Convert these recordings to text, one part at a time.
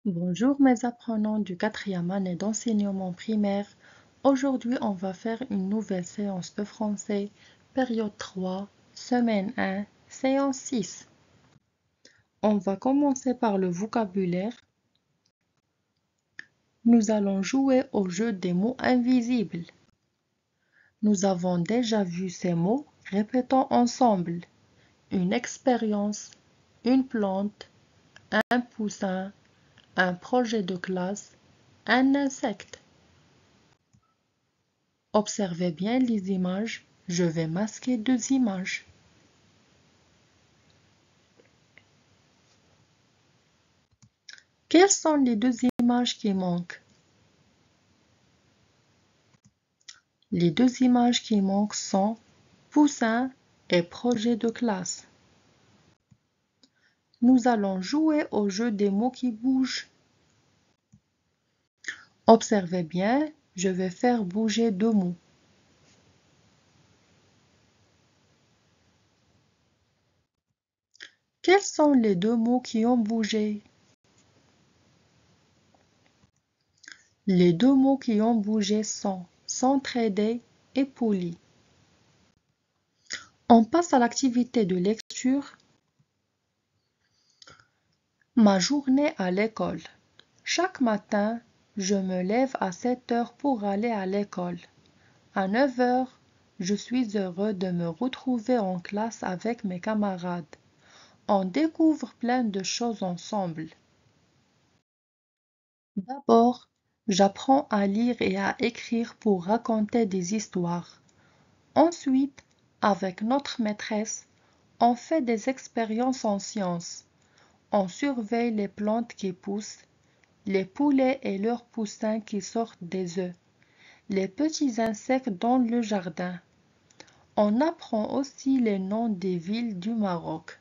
Bonjour mes apprenants du quatrième année d'enseignement primaire. Aujourd'hui, on va faire une nouvelle séance de français, période 3, semaine 1, séance 6. On va commencer par le vocabulaire. Nous allons jouer au jeu des mots invisibles. Nous avons déjà vu ces mots, répétons ensemble. Une expérience, une plante, un poussin, un projet de classe, un insecte. Observez bien les images. Je vais masquer deux images. Quelles sont les deux images qui manquent? Les deux images qui manquent sont poussin et projet de classe. Nous allons jouer au jeu des mots qui bougent. Observez bien, je vais faire bouger deux mots. Quels sont les deux mots qui ont bougé? Les deux mots qui ont bougé sont s'entraider et poli. On passe à l'activité de lecture. Ma journée à l'école. Chaque matin, je me lève à 7 heures pour aller à l'école. À 9 heures, je suis heureux de me retrouver en classe avec mes camarades. On découvre plein de choses ensemble. D'abord, j'apprends à lire et à écrire pour raconter des histoires. Ensuite, avec notre maîtresse, on fait des expériences en sciences. On surveille les plantes qui poussent, les poulets et leurs poussins qui sortent des œufs, les petits insectes dans le jardin. On apprend aussi les noms des villes du Maroc.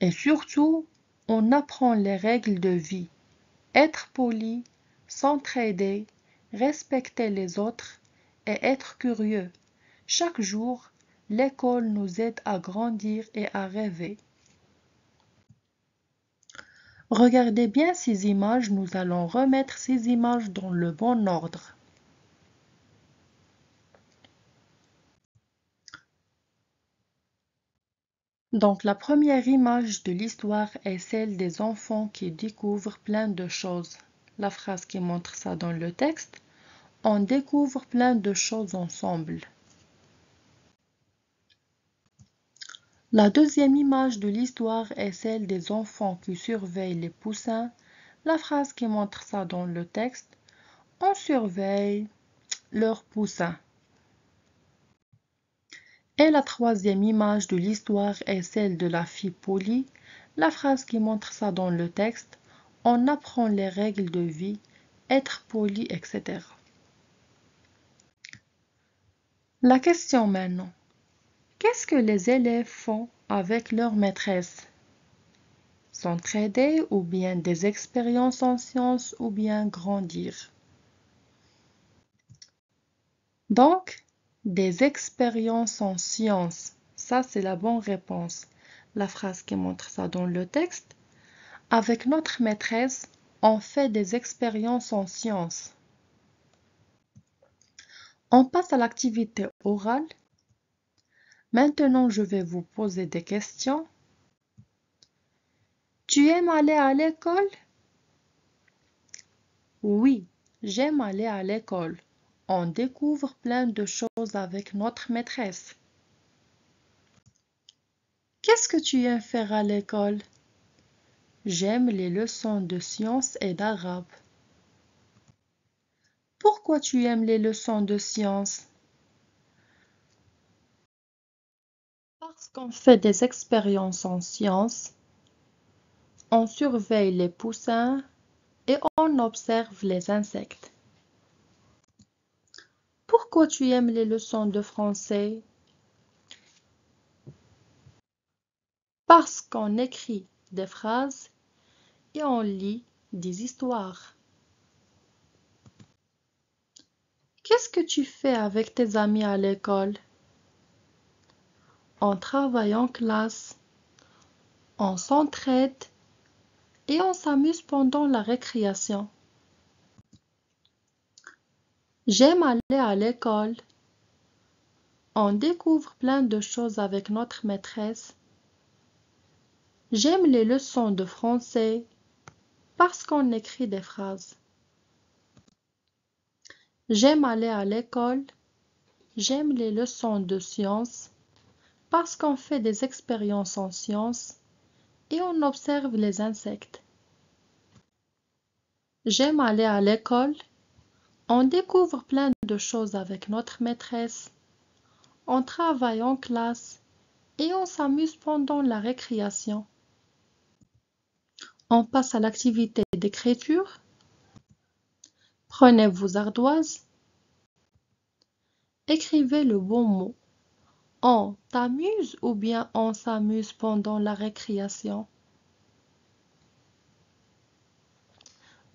Et surtout, on apprend les règles de vie, être poli, s'entraider, respecter les autres et être curieux. Chaque jour, l'école nous aide à grandir et à rêver. Regardez bien ces images, nous allons remettre ces images dans le bon ordre. Donc la première image de l'histoire est celle des enfants qui découvrent plein de choses. La phrase qui montre ça dans le texte, on découvre plein de choses ensemble. La deuxième image de l'histoire est celle des enfants qui surveillent les poussins. La phrase qui montre ça dans le texte, on surveille leurs poussins. Et la troisième image de l'histoire est celle de la fille polie. La phrase qui montre ça dans le texte, on apprend les règles de vie, être poli, etc. La question maintenant. Qu'est-ce que les élèves font avec leur maîtresse? S'entraider ou bien des expériences en sciences ou bien grandir? Donc, des expériences en sciences. Ça, c'est la bonne réponse. La phrase qui montre ça dans le texte. Avec notre maîtresse, on fait des expériences en sciences. On passe à l'activité orale. Maintenant, je vais vous poser des questions. Tu aimes aller à l'école? Oui, j'aime aller à l'école. On découvre plein de choses avec notre maîtresse. Qu'est-ce que tu aimes faire à l'école? J'aime les leçons de sciences et d'arabe. Pourquoi tu aimes les leçons de sciences? Parce qu'on fait des expériences en sciences, on surveille les poussins et on observe les insectes. Pourquoi tu aimes les leçons de français? Parce qu'on écrit des phrases et on lit des histoires. Qu'est-ce que tu fais avec tes amis à l'école? On travaille en classe, on s'entraide et on s'amuse pendant la récréation. J'aime aller à l'école. On découvre plein de choses avec notre maîtresse. J'aime les leçons de français parce qu'on écrit des phrases. J'aime aller à l'école. J'aime les leçons de sciences parce qu'on fait des expériences en sciences et on observe les insectes. J'aime aller à l'école. On découvre plein de choses avec notre maîtresse. On travaille en classe et on s'amuse pendant la récréation. On passe à l'activité d'écriture. Prenez vos ardoises. Écrivez le bon mot. On t'amuse ou bien on s'amuse pendant la récréation.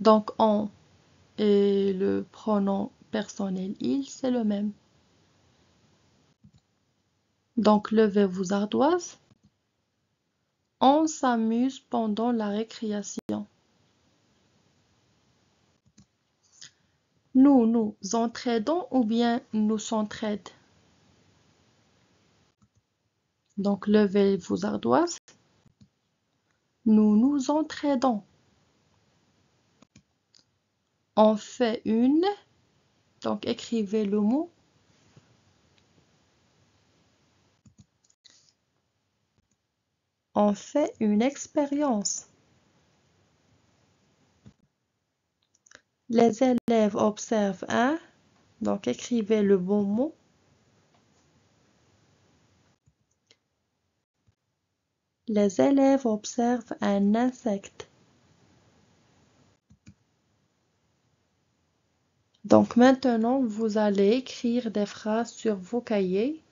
Donc on et le pronom personnel il, c'est le même. Donc levez vos ardoises. On s'amuse pendant la récréation. Nous nous entraidons ou bien nous s'entraide. Donc levez vos ardoises. Nous nous entraidons. On fait une. Donc écrivez le mot. On fait une expérience. Les élèves observent un. Donc écrivez le bon mot. Les élèves observent un insecte. Donc maintenant, vous allez écrire des phrases sur vos cahiers.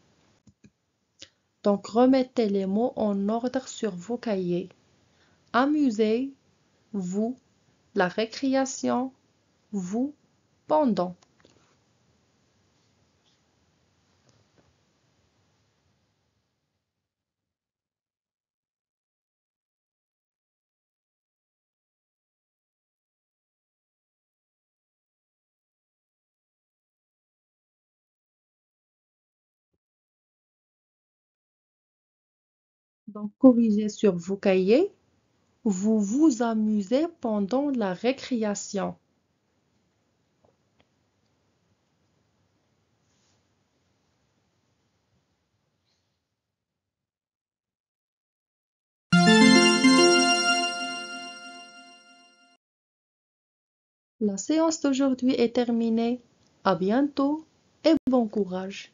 Donc remettez les mots en ordre sur vos cahiers. Amusez, vous, la récréation, vous, pendant. Donc corrigez sur vos cahiers. Vous vous amusez pendant la récréation. La séance d'aujourd'hui est terminée. À bientôt et bon courage.